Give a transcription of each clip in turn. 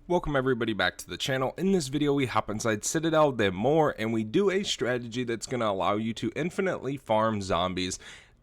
Welcome everybody back to the channel. In this video we hop inside Citadel des Morts and we do a strategy that's going to allow you to infinitely farm zombies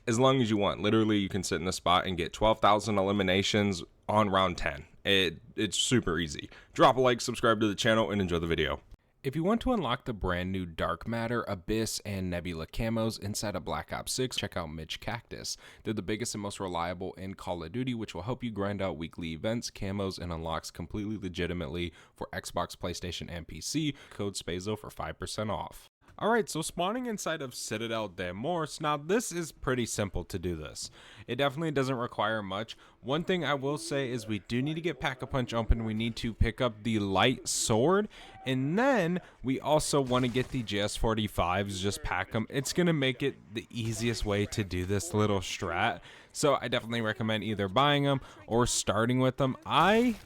as long as you want. Literally you can sit in the spot and get 12,000 eliminations on round 10. It's super easy. Drop a like, subscribe to the channel, and enjoy the video. If you want to unlock the brand new Dark Matter, Abyss, and Nebula camos inside of Black Ops 6, check out Mitch Cactus. They're the biggest and most reliable in Call of Duty, which will help you grind out weekly events, camos, and unlocks completely legitimately for Xbox, PlayStation, and PC. Code SPAZO for 5% off. Alright, so spawning inside of Citadel des Morts, now this is pretty simple to do this. It definitely doesn't require much. One thing I will say is we do need to get Pack-a-Punch open. We need to pick up the light sword, and then we also want to get the GS45s, just pack them. It's going to make it the easiest way to do this little strat, so I definitely recommend either buying them or starting with them. I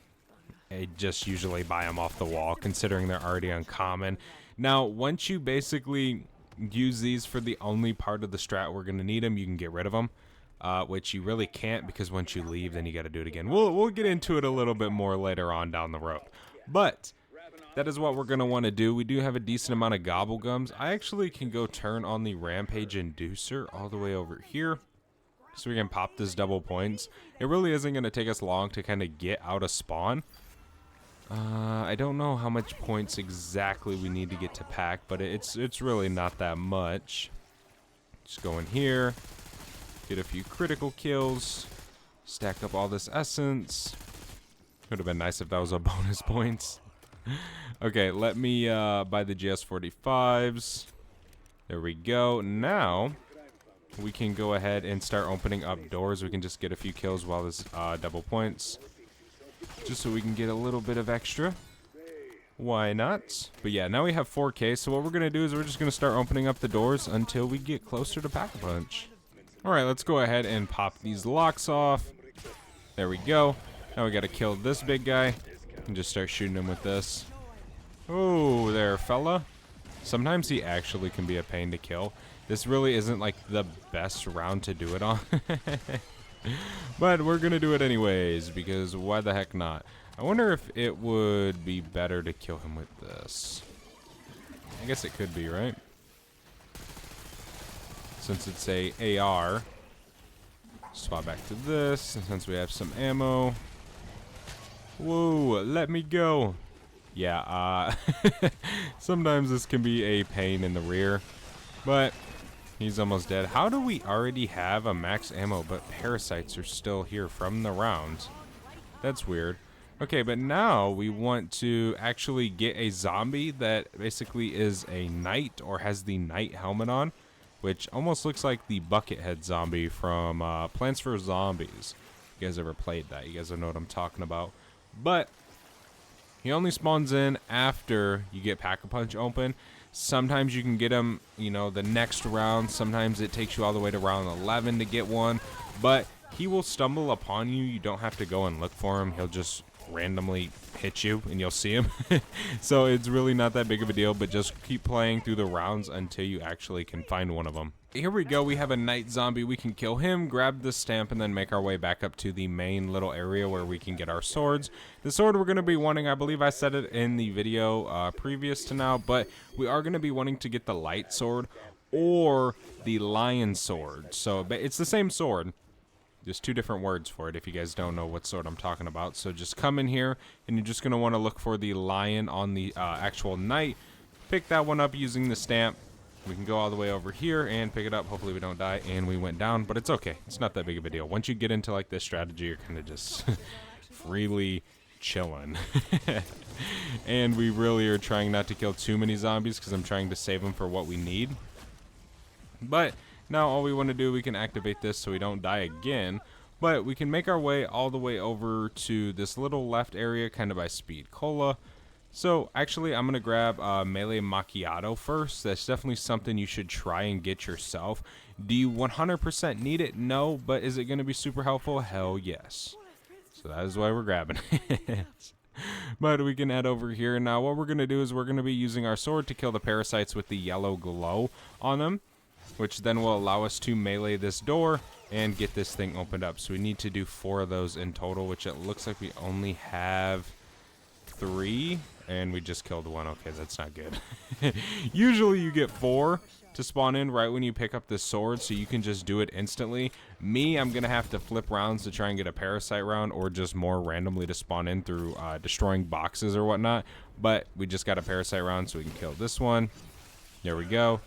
just usually buy them off the wall, considering they're already uncommon. Now, once you basically use these for the only part of the strat we're going to need them, you can get rid of them, which you really can't, because once you leave, then you got to do it again. We'll get into it a little bit more later on down the road. But that is what we're going to want to do. We do have a decent amount of gobble gums. I actually can go turn on the Rampage Inducer all the way over here, so we can pop this double points. It really isn't going to take us long to kind of get out of spawn. I don't know how much points exactly we need to get to pack, but it's really not that much. Just go in here, get a few critical kills, stack up all this essence. Would have been nice if that was a bonus points. Okay, let me buy the GS45s. There we go. Now we can go ahead and start opening up doors. We can just get a few kills while this double points, just so we can get a little bit of extra. Why not? But yeah, now we have 4K, so what we're going to do is we're just going to start opening up the doors until we get closer to Pack-a-Punch. Alright, let's go ahead and pop these locks off. There we go. Now we got to kill this big guy and just start shooting him with this. Oh, there, fella. Sometimes he actually can be a pain to kill. This really isn't like the best round to do it on. But we're gonna do it anyways, because why the heck not? I wonder if it would be better to kill him with this. I guess it could be, right? Since it's a AR. Swap back to this, and since we have some ammo. Whoa, let me go. Yeah, sometimes this can be a pain in the rear, but he's almost dead. How do we already have a max ammo, but parasites are still here from the rounds? That's weird. Okay, but now we want to actually get a zombie that basically is a knight or has the knight helmet on, which almost looks like the Buckethead zombie from Plants vs. Zombies. You guys ever played that? You guys know what I'm talking about. But he only spawns in after you get Pack-a-Punch open. Sometimes you can get him, you know, the next round. Sometimes it takes you all the way to round 11 to get one. But he will stumble upon you. You don't have to go and look for him. He'll just randomly hit you and you'll see him. So it's really not that big of a deal, but just keep playing through the rounds until you actually can find one of them. Here we go. We have a knight zombie. We can kill him, grab the stamp, and then make our way back up to the main little area where we can get our swords. The sword we're going to be wanting, I believe I said it in the video previous to now, but we are going to be wanting to get the light sword or the lion sword. So it's the same sword. There's two different words for it if you guys don't know what sword I'm talking about. So just come in here, and you're just going to want to look for the lion on the actual knight. Pick that one up using the stamp. We can go all the way over here and pick it up. Hopefully we don't die, and we went down, but it's okay. It's not that big of a deal. Once you get into like this strategy, you're kind of just freely chilling. And we really are trying not to kill too many zombies because I'm trying to save them for what we need. But now all we want to do, we can activate this so we don't die again. But we can make our way all the way over to this little left area, kind of by Speed Cola. So actually I'm going to grab Melee Macchiato first. That's definitely something you should try and get yourself. Do you 100% need it? No, but is it going to be super helpful? Hell yes. So that is why we're grabbing it. But we can head over here. Now what we're going to do is we're going to be using our sword to kill the parasites with the yellow glow on them, which then will allow us to melee this door and get this thing opened up. So we need to do 4 of those in total, which it looks like we only have 3, and we just killed one. Okay, that's not good. Usually you get 4 to spawn in right when you pick up the sword, so you can just do it instantly. Me, I'm gonna have to flip rounds to try and get a parasite round, or just more randomly to spawn in through destroying boxes or whatnot. But we just got a parasite round, so we can kill this one. There we go.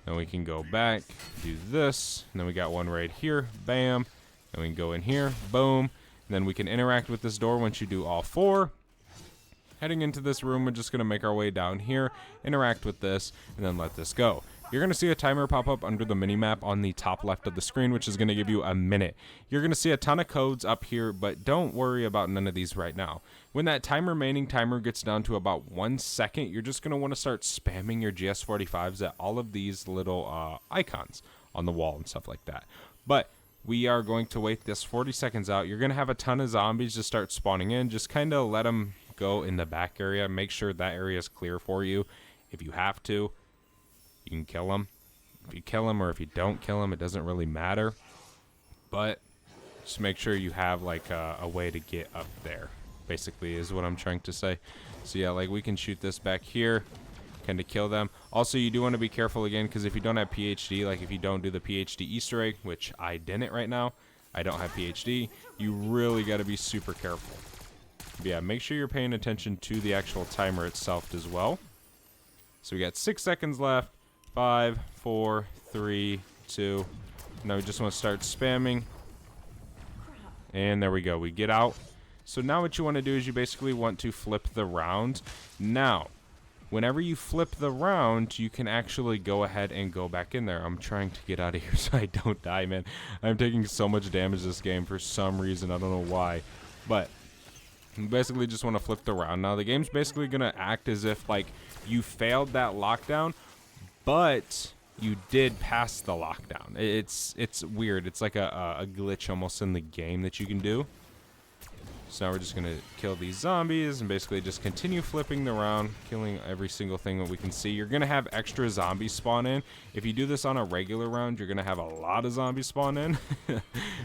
Then we can go back, do this, and then we got one right here. Bam. Then we can go in here. Boom. And then we can interact with this door once you do all 4. Heading into this room, we're just going to make our way down here, interact with this, and then let this go. You're going to see a timer pop up under the minimap on the top left of the screen, which is going to give you a minute. You're going to see a ton of codes up here, but don't worry about none of these right now. When that remaining timer gets down to about 1 second, you're just going to want to start spamming your GS45s at all of these little icons on the wall and stuff like that. But we are going to wait this 40 seconds out. You're going to have a ton of zombies just start spawning in. Just kind of let them go in the back area. Make sure that area is clear for you. If you have to, you can kill them. If you kill them or if you don't kill them, it doesn't really matter. But just make sure you have like a way to get up there, basically, is what I'm trying to say. So yeah, like we can shoot this back here, kind of kill them. Also, you do want to be careful again, because if you don't have PhD, like if you don't do the PhD Easter egg, which I didn't right now, I don't have PhD, you really got to be super careful. But yeah, make sure you're paying attention to the actual timer itself as well. So we got 6 seconds left. 5, 4, 3, 2. Now we just want to start spamming. And there we go. We get out. So now what you want to do is you basically want to flip the round. Now, whenever you flip the round, you can actually go ahead and go back in there. I'm trying to get out of here so I don't die, man. I'm taking so much damage this game for some reason. I don't know why. But you basically just want to flip the round. Now, the game's basically going to act as if, like, you failed that lockdown, but you did pass the lockdown. It's weird. It's like a glitch almost in the game that you can do. So now we're just going to kill these zombies and basically just continue flipping the round, killing every single thing that we can see. You're going to have extra zombies spawn in. If you do this on a regular round, you're going to have a lot of zombies spawn in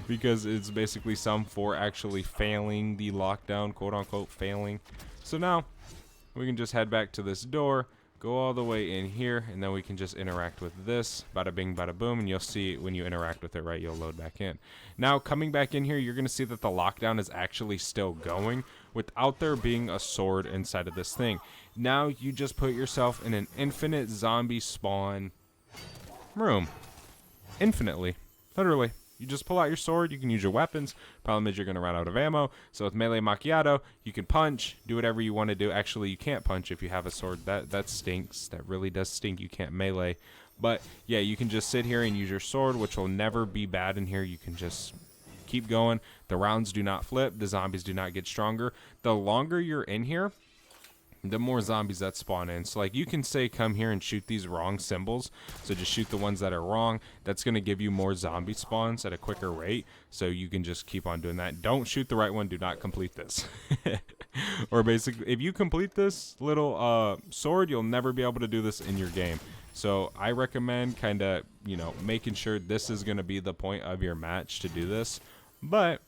because it's basically some for actually failing the lockdown, quote unquote failing. So now we can just head back to this door, go all the way in here, and then we can just interact with this. Bada bing, bada boom, and you'll see when you interact with it, right, you'll load back in. Now, coming back in here, you're going to see that the lockdown is actually still going without there being a sword inside of this thing. Now, you just put yourself in an infinite zombie spawn room. Infinitely. Literally. You just pull out your sword, you can use your weapons. Problem is you're going to run out of ammo. So with melee macchiato, you can punch, do whatever you want to do. Actually, you can't punch if you have a sword. That stinks. That really does stink. You can't melee. But yeah, you can just sit here and use your sword, which will never be bad in here. You can just keep going. The rounds do not flip. The zombies do not get stronger. The longer you're in here, the more zombies that spawn in. So like you can say come here and shoot these wrong symbols, so just shoot the ones that are wrong. That's going to give you more zombie spawns at a quicker rate, so you can just keep on doing that. Don't shoot the right one. Do not complete this. Or basically, if you complete this little sword, you'll never be able to do this in your game. So I recommend kind of, you know, making sure this is going to be the point of your match to do this. But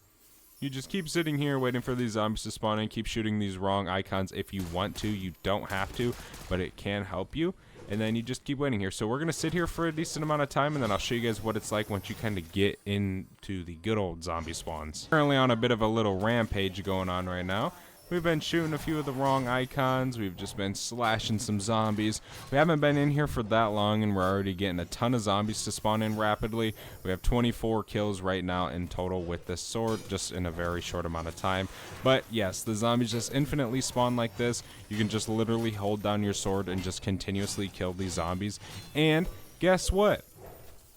you just keep sitting here waiting for these zombies to spawn in. Keep shooting these wrong icons if you want to. You don't have to, but it can help you. And then you just keep waiting here. So we're going to sit here for a decent amount of time, and then I'll show you guys what it's like once you kind of get into the good old zombie spawns. Currently on a bit of a little rampage going on right now. We've been shooting a few of the wrong icons. We've just been slashing some zombies. We haven't been in here for that long, and we're already getting a ton of zombies to spawn in rapidly. We have 24 kills right now in total with this sword, just in a very short amount of time. But yes, the zombies just infinitely spawn like this. You can just literally hold down your sword and just continuously kill these zombies. And guess what?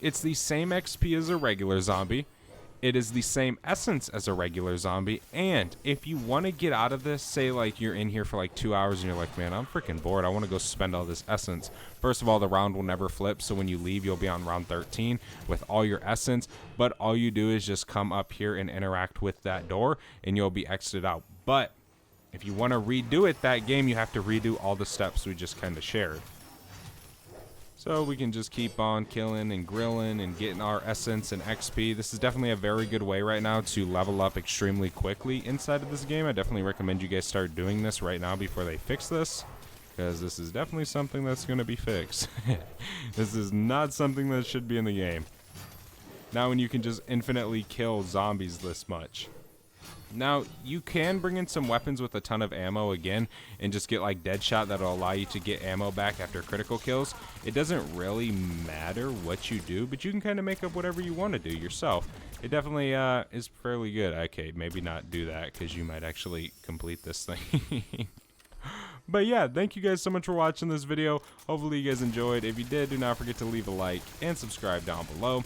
It's the same XP as a regular zombie. It is the same essence as a regular zombie, and if you want to get out of this, say like you're in here for like 2 hours and you're like, man, I'm freaking bored, I want to go spend all this essence. First of all, the round will never flip, so when you leave, you'll be on round 13 with all your essence, but all you do is just come up here and interact with that door, and you'll be exited out. But if you want to redo it that game, you have to redo all the steps we just kind of shared. So we can just keep on killing and grilling and getting our essence and XP. This is definitely a very good way right now to level up extremely quickly inside of this game. I definitely recommend you guys start doing this right now before they fix this, because this is definitely something that's going to be fixed. This is not something that should be in the game. Now when you can just infinitely kill zombies this much. Now, you can bring in some weapons with a ton of ammo again and just get like Deadshot that'll allow you to get ammo back after critical kills. It doesn't really matter what you do, but you can kind of make up whatever you want to do yourself. It definitely is fairly good. Okay, maybe not do that because you might actually complete this thing. But yeah, thank you guys so much for watching this video. Hopefully you guys enjoyed. If you did, do not forget to leave a like and subscribe down below.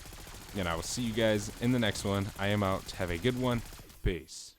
And I will see you guys in the next one. I am out. Have a good one. Peace.